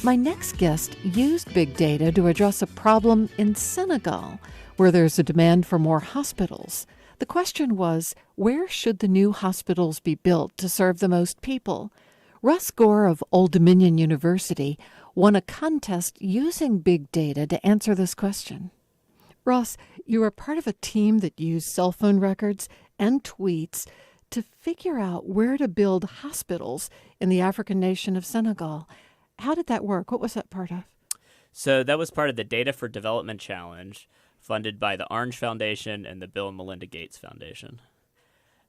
My next guest used big data to address a problem in Senegal, where there's a demand for more hospitals. The question was, where should the new hospitals be built to serve the most people? Russ Gore of Old Dominion University won a contest using big data to answer this question. Ross, you are part of a team that used cell phone records and tweets to figure out where to build hospitals in the African nation of Senegal. How did that work? What was that part of? So that was part of the Data for Development Challenge, funded by the Orange Foundation and the Bill and Melinda Gates Foundation.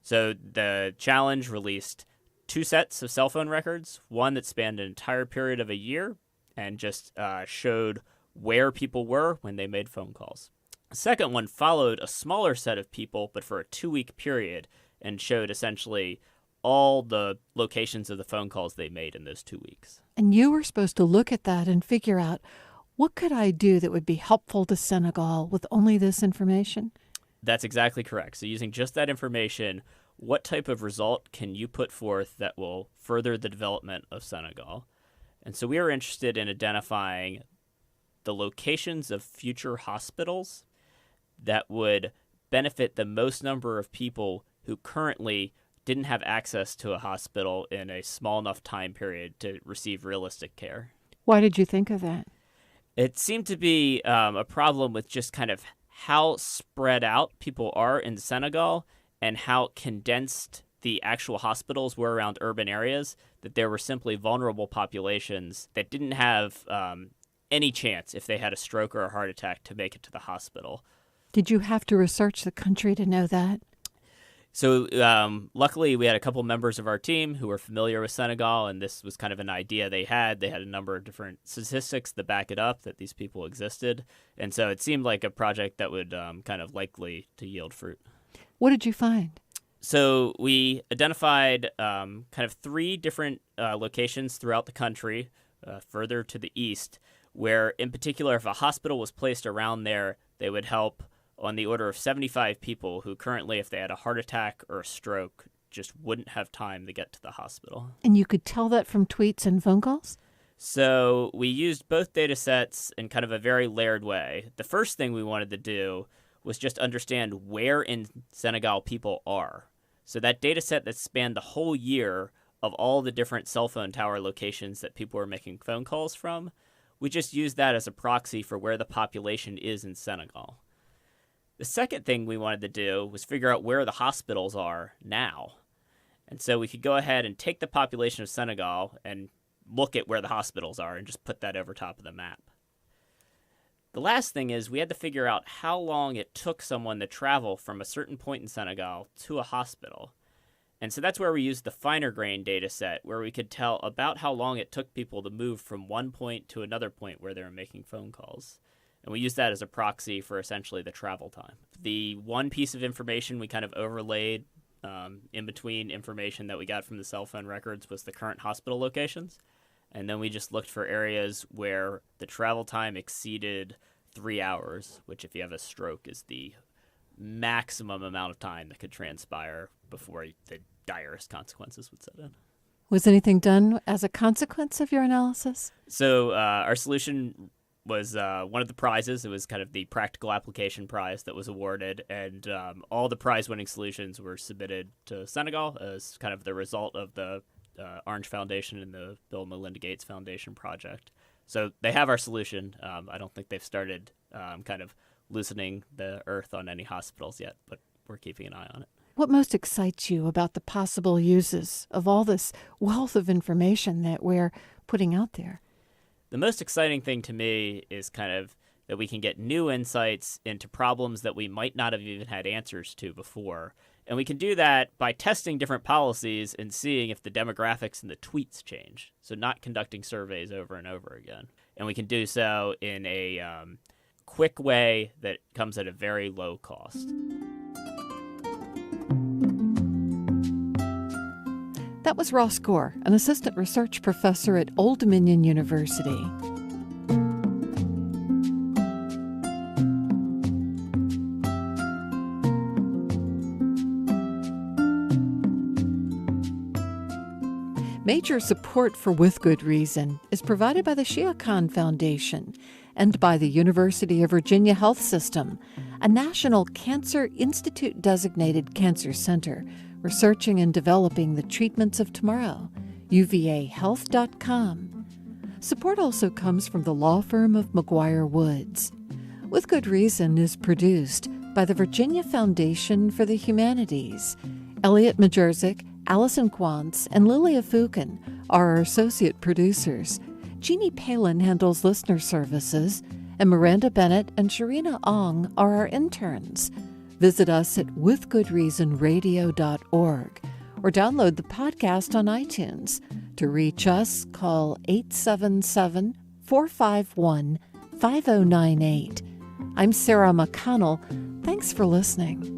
So the challenge released 2 sets of cell phone records, one that spanned an entire period of a year and just showed where people were when they made phone calls. The second one followed a smaller set of people, but for a 2-week period, and showed essentially all the locations of the phone calls they made in those 2 weeks. And you were supposed to look at that and figure out, what could I do that would be helpful to Senegal with only this information? That's exactly correct. So using just that information, what type of result can you put forth that will further the development of Senegal? And so we are interested in identifying the locations of future hospitals that would benefit the most number of people who currently didn't have access to a hospital in a small enough time period to receive realistic care. Why did you think of that? It seemed to be a problem with just kind of how spread out people are in Senegal and how condensed the actual hospitals were around urban areas, that there were simply vulnerable populations that didn't have any chance, if they had a stroke or a heart attack, to make it to the hospital. Did you have to research the country to know that? So luckily, we had a couple members of our team who were familiar with Senegal, and this was kind of an idea they had. They had a number of different statistics that back it up, that these people existed. And so it seemed like a project that would kind of likely to yield fruit. What did you find? So we identified kind of 3 different locations throughout the country, further to the east, where in particular, if a hospital was placed around there, they would help on the order of 75 people who currently, if they had a heart attack or a stroke, just wouldn't have time to get to the hospital. And you could tell that from tweets and phone calls? So we used both data sets in kind of a very layered way. The first thing we wanted to do was just understand where in Senegal people are. So that data set that spanned the whole year of all the different cell phone tower locations that people were making phone calls from, we just used that as a proxy for where the population is in Senegal. The second thing we wanted to do was figure out where the hospitals are now. And so we could go ahead and take the population of Senegal and look at where the hospitals are and just put that over top of the map. The last thing is we had to figure out how long it took someone to travel from a certain point in Senegal to a hospital. And so that's where we used the finer grain data set, where we could tell about how long it took people to move from one point to another point where they were making phone calls. And we used that as a proxy for essentially the travel time. The one piece of information we kind of overlaid in between information that we got from the cell phone records was the current hospital locations. And then we just looked for areas where the travel time exceeded 3 hours, which if you have a stroke is the maximum amount of time that could transpire before the direst consequences would set in. Was anything done as a consequence of your analysis? So our solution was one of the prizes. It was kind of the practical application prize that was awarded, and all the prize-winning solutions were submitted to Senegal as kind of the result of the Orange Foundation and the Bill and Melinda Gates Foundation project. So they have our solution. I don't think they've started kind of loosening the earth on any hospitals yet, but we're keeping an eye on it. What most excites you about the possible uses of all this wealth of information that we're putting out there? The most exciting thing to me is kind of that we can get new insights into problems that we might not have even had answers to before. And we can do that by testing different policies and seeing if the demographics and the tweets change. So not conducting surveys over and over again. And we can do so in a quick way that comes at a very low cost. That was Ross Gore, an assistant research professor at Old Dominion University. Major support for With Good Reason is provided by the Shia Khan Foundation and by the University of Virginia Health System, a National Cancer Institute-designated cancer center researching and developing the treatments of tomorrow, uvahealth.com. Support also comes from the law firm of McGuire Woods. With Good Reason is produced by the Virginia Foundation for the Humanities. Elliot Majerzik, Allison Quantz, and Lilia Fukin are our associate producers. Jeannie Palin handles listener services, and Miranda Bennett and Sharina Ong are our interns. Visit us at withgoodreasonradio.org or download the podcast on iTunes. To reach us, call 877-451-5098. I'm Sarah McConnell. Thanks for listening.